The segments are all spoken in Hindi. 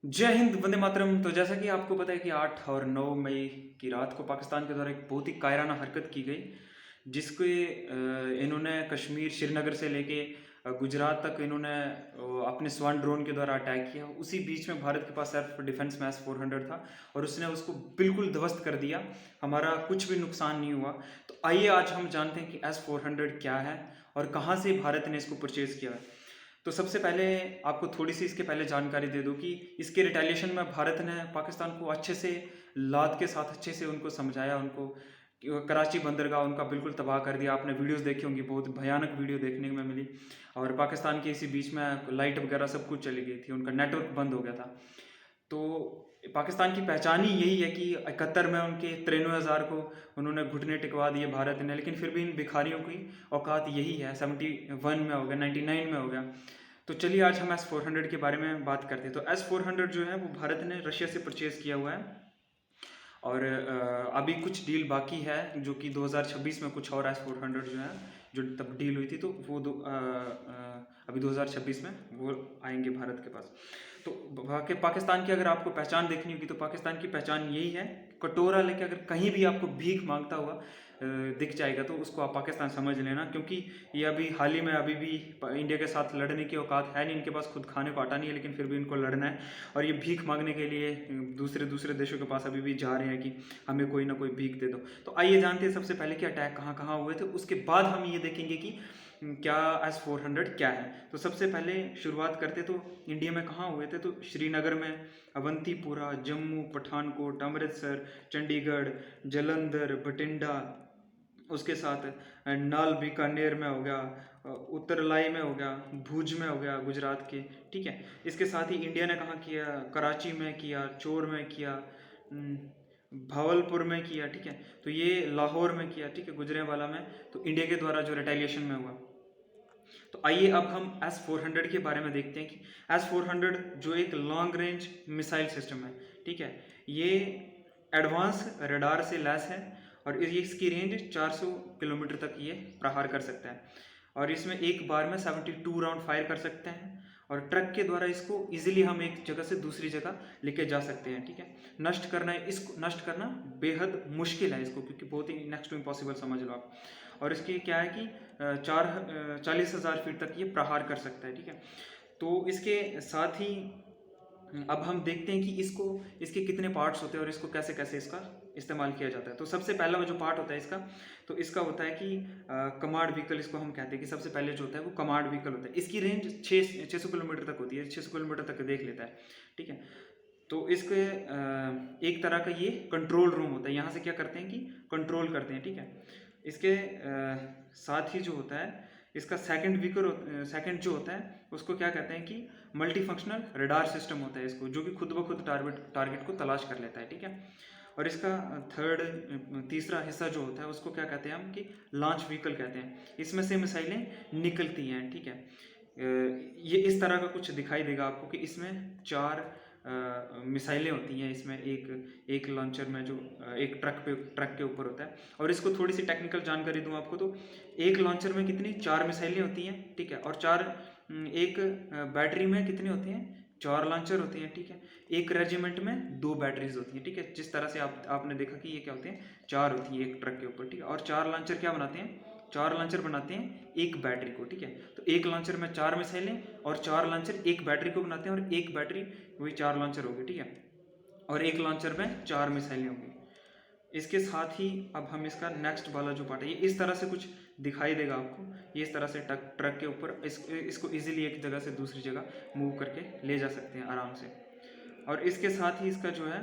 जय हिंद, वंदे मातरम। तो जैसा कि आपको पता है कि 8 और 9 मई की रात को पाकिस्तान के द्वारा एक बहुत ही कायराना हरकत की गई, जिसके इन्होंने कश्मीर श्रीनगर से लेके गुजरात तक इन्होंने अपने स्वर्ण ड्रोन के द्वारा अटैक किया। उसी बीच में भारत के पास सेल्फ डिफेंस में S-400 था और उसने उसको बिल्कुल ध्वस्त कर दिया। हमारा कुछ भी नुकसान नहीं हुआ। तो आइए आज हम जानते हैं कि S-400 क्या है और कहाँ से भारत ने इसको परचेज़ किया। तो सबसे पहले आपको थोड़ी सी इसके पहले जानकारी दे दूं कि इसके रिटेलिएशन में भारत ने पाकिस्तान को अच्छे से लाद के साथ अच्छे से उनको समझाया, उनको कराची बंदरगाह उनका बिल्कुल तबाह कर दिया। आपने वीडियोस देखी होंगी, बहुत भयानक वीडियो देखने में मिली। और पाकिस्तान के इसी बीच में लाइट वगैरह सब कुछ चली गई थी, उनका नेटवर्क बंद हो गया था। तो पाकिस्तान की पहचान ही यही है कि 71 में उनके 93,000 को उन्होंने घुटने टिकवा दिए भारत ने, लेकिन फिर भी इन भिखारियों की औकात यही है। 71 में हो गया, 99 में हो गया। तो चलिए आज हम S-400 के बारे में बात करते हैं। तो S-400 जो है वो भारत ने रशिया से परचेज़ किया हुआ है और अभी कुछ डील बाकी है, जो कि 2026 में कुछ और S-400 जो है, जो तब डील हुई थी, तो वो अभी 2026 में वो आएंगे भारत के पास। तो पाकिस्तान की अगर आपको पहचान देखनी होगी तो पाकिस्तान की पहचान यही है। कटोरा लेके अगर कहीं भी आपको भीख मांगता हुआ दिख जाएगा तो उसको आप पाकिस्तान समझ लेना, क्योंकि ये अभी हाल ही में अभी भी इंडिया के साथ लड़ने की औकात है नहीं, इनके पास खुद खाने को आटा नहीं है, लेकिन फिर भी इनको लड़ना है। और ये भीख मांगने के लिए दूसरे दूसरे देशों के पास अभी भी जा रहे हैं कि हमें कोई ना कोई भीख दे दो। तो आइए जानते हैं सबसे पहले कि अटैक कहाँ कहाँ हुए थे, उसके बाद हम ये देखेंगे कि क्या S-400 क्या है। तो सबसे पहले शुरुआत करते तो इंडिया में कहाँ हुए थे। तो श्रीनगर में, अवंतीपुरा, जम्मू, पठानकोट, अमृतसर, चंडीगढ़, जलंधर, बठिंडा, उसके साथ नाल बीकानेर में हो गया, उत्तरलाई में हो गया, भुज में हो गया गुजरात के। ठीक है, इसके साथ ही इंडिया ने कहाँ किया, कराची में किया, चोर में किया, भावलपुर में किया। ठीक है, तो ये लाहौर में किया। ठीक है, गुजरेवाला में। तो इंडिया के द्वारा जो रिटेलिएशन में हुआ। तो आइए अब हम S-400 के बारे में देखते हैं कि S-400 जो एक लॉन्ग रेंज मिसाइल सिस्टम है। ठीक है, ये एडवांस रडार से लैस है और ये इसकी रेंज 400 किलोमीटर तक ये प्रहार कर सकता है और इसमें एक बार में 72 राउंड फायर कर सकते हैं और ट्रक के द्वारा इसको इजीली हम एक जगह से दूसरी जगह लेके जा सकते हैं। ठीक है, इसको नष्ट करना बेहद मुश्किल है इसको, क्योंकि बहुत ही नेक्स्ट टू इम्पॉसिबल समझ लो आप। और इसकी क्या है कि 40,000 फीट तक ये प्रहार कर सकता है। ठीक है, तो इसके साथ ही अब हम देखते हैं कि इसके कितने पार्ट्स होते हैं और इसको कैसे कैसे इसका इस्तेमाल किया जाता है। तो सबसे पहला जो पार्ट होता है इसका, तो इसका होता है कि कमांड व्हीकल इसको हम कहते हैं। कि सबसे पहले जो होता है वो कमांड व्हीकल होता है। इसकी रेंज 600 किलोमीटर तक होती है, 600 किलोमीटर तक देख लेता है। ठीक है, तो इसके एक तरह का ये कंट्रोल रूम होता है। यहाँ से क्या करते हैं कि कंट्रोल करते हैं। ठीक है, इसके साथ ही जो होता है इसका सेकंड जो होता है उसको क्या कहते हैं कि मल्टी फंक्शनल रडार सिस्टम होता है इसको, जो कि खुद ब खुद टारगेट को तलाश कर लेता है। ठीक है, और इसका तीसरा हिस्सा जो होता है उसको क्या कहते हैं हम कि लॉन्च व्हीकल कहते हैं। इसमें से मिसाइलें निकलती हैं। ठीक है, ये इस तरह का कुछ दिखाई देगा आपको कि इसमें 4 मिसाइलें होती हैं। इसमें एक लॉन्चर में जो एक ट्रक के ऊपर होता है। और इसको थोड़ी सी टेक्निकल जानकारी दूं आपको, तो एक लॉन्चर में कितनी 4 मिसाइलें होती हैं। ठीक है, और एक बैटरी में कितनी होती हैं, 4 लॉन्चर होती हैं। ठीक है, एक रेजिमेंट में 2 बैटरीज होती हैं। ठीक है, जिस तरह से आपने देखा कि ये क्या होते हैं, 4 होती हैं एक ट्रक के ऊपर। ठीक है, और 4 लॉन्चर क्या बनाते हैं, 4 लॉन्चर बनाते हैं एक बैटरी को। ठीक है, तो एक लॉन्चर में 4 मिसाइलें और 4 लॉन्चर एक बैटरी को बनाते हैं और एक बैटरी वही 4 लॉन्चर होगी। ठीक है, और एक लॉन्चर में 4 मिसाइलें होंगी। इसके साथ ही अब हम इसका नेक्स्ट वाला जो पार्ट है, ये इस तरह से कुछ दिखाई देगा आपको। ये इस तरह से ट्रक के ऊपर इसको इजीली एक जगह से दूसरी जगह मूव करके ले जा सकते हैं आराम से। और इसके साथ ही इसका जो है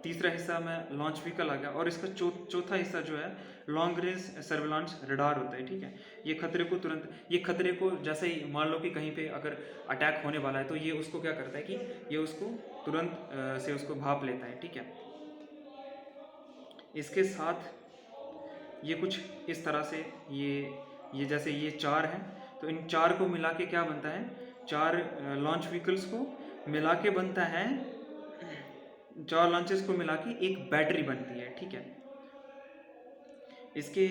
तीसरा हिस्सा में लॉन्च व्हीकल आ गया। और इसका चौथा हिस्सा जो है लॉन्ग रेंज सर्विलांस रडार होता है। ठीक है, ये खतरे को जैसे ही मान लो कि कहीं पे अगर अटैक होने वाला है तो ये उसको क्या करता है कि ये उसको तुरंत से उसको भाप लेता है। ठीक है, इसके साथ ये कुछ इस तरह से ये जैसे ये 4 हैं, तो इन 4 को मिला के क्या बनता है, 4 लॉन्च व्हीकल्स को मिला के बनता है, 4 लॉन्चेस को मिला के एक बैटरी बनती है। ठीक है, इसके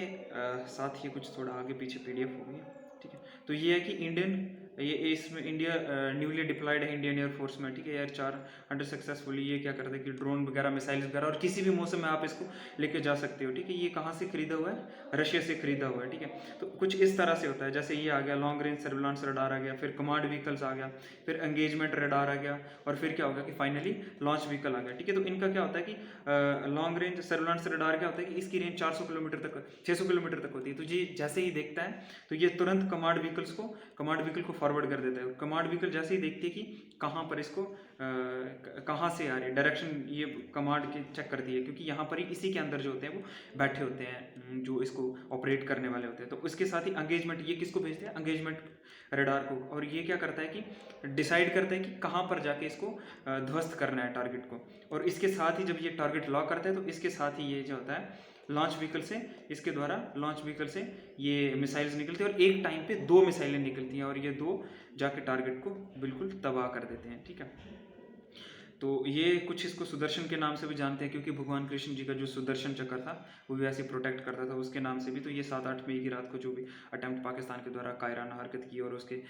साथ ही कुछ थोड़ा आगे पीछे PDF हो गई है। ठीक है, तो ये है कि इंडियन ये इसमें इंडिया न्यूली डिप्लॉयड है इंडियन एयरफोर्स में, ठीक है। एयर 400 सक्सेसफुली ये क्या करता है कि ड्रोन वगैरह, मिसाइल्स वगैरह, और किसी भी मौसम में आप इसको लेके जा सकते हो, ठीक है। ये कहाँ से खरीदा हुआ है? रशिया से खरीदा हुआ है, ठीक है। तो कुछ इस तरह से होता है, जैसे ये आ गया लॉन्ग रेंज सर्विलांस रडार आ गया, फिर कमांड व्हीकल्स आ गया, फिर एंगेजमेंट रडार आ गया, और फिर क्या होगा कि फाइनली लॉन्च व्हीकल आ गया, ठीक है। तो इनका क्या होता है कि लॉन्ग रेंज सर्विलांस रडार क्या होता है कि इसकी रेंज 400 किलोमीटर तक, 600 किलोमीटर तक होती है। तो ये जैसे ही देखता है तो ये तुरंत कमांड व्हीकल को फॉरवर्ड कर देता है। कमांड व्हीकल जैसे ही देखती है कि कहाँ पर इसको कहाँ से आ रही है डायरेक्शन, ये कमांड की चेक करती है, क्योंकि यहाँ पर ही इसी के अंदर जो होते हैं वो बैठे होते हैं जो इसको ऑपरेट करने वाले होते हैं। तो उसके साथ ही एंगेजमेंट, ये किसको भेजते हैं? एंगेजमेंट रडार को। और ये क्या करता है कि डिसाइड करता है कि कहाँ पर जाके इसको ध्वस्त करना है टारगेट को। और इसके साथ ही जब ये टारगेट लॉक करता है तो इसके साथ ही ये जो होता है लॉन्च व्हीकल से, इसके द्वारा लॉन्च व्हीकल से ये मिसाइल्स निकलती है, और एक टाइम पे 2 मिसाइलें निकलती हैं, और ये 2 जाके टारगेट को बिल्कुल तबाह कर देते हैं, ठीक है। तो ये कुछ इसको सुदर्शन के नाम से भी जानते हैं, क्योंकि भगवान कृष्ण जी का जो सुदर्शन चक्र था वो भी ऐसे प्रोटेक्ट करता था, उसके नाम से भी। तो ये 7-8 मई की रात को जो भी अटेम्प्ट पाकिस्तान के द्वारा कायराना हरकत की और उसके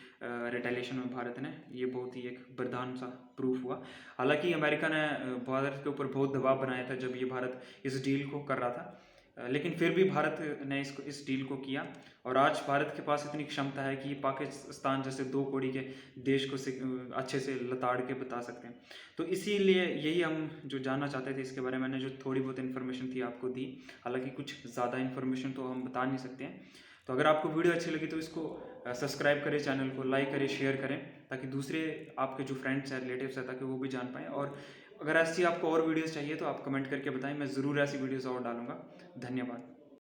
रिटेलिएशन में भारत ने, ये बहुत ही एक वरदान सा प्रूफ हुआ। हालांकि अमेरिका ने भारत के ऊपर बहुत दबाव बनाया था जब ये भारत इस डील को कर रहा था, लेकिन फिर भी भारत ने इस डील को किया, और आज भारत के पास इतनी क्षमता है कि पाकिस्तान जैसे 2 कौड़ी के देश को अच्छे से लताड़ के बता सकते हैं। तो इसीलिए यही हम जो जानना चाहते थे इसके बारे में, मैंने जो थोड़ी बहुत इन्फॉर्मेशन थी आपको दी। हालांकि कुछ ज़्यादा इन्फॉर्मेशन तो हम बता नहीं सकते हैं। तो अगर आपको वीडियो अच्छी लगी तो इसको सब्सक्राइब करें, चैनल को लाइक करें, शेयर करें, ताकि दूसरे आपके जो फ्रेंड्स हैं, रिलेटिव्स हैं, ताकि वो भी जान पाएँ। और अगर ऐसी आपको और वीडियोस चाहिए तो आप कमेंट करके बताएं, मैं ज़रूर ऐसी वीडियोस और डालूंगा। धन्यवाद।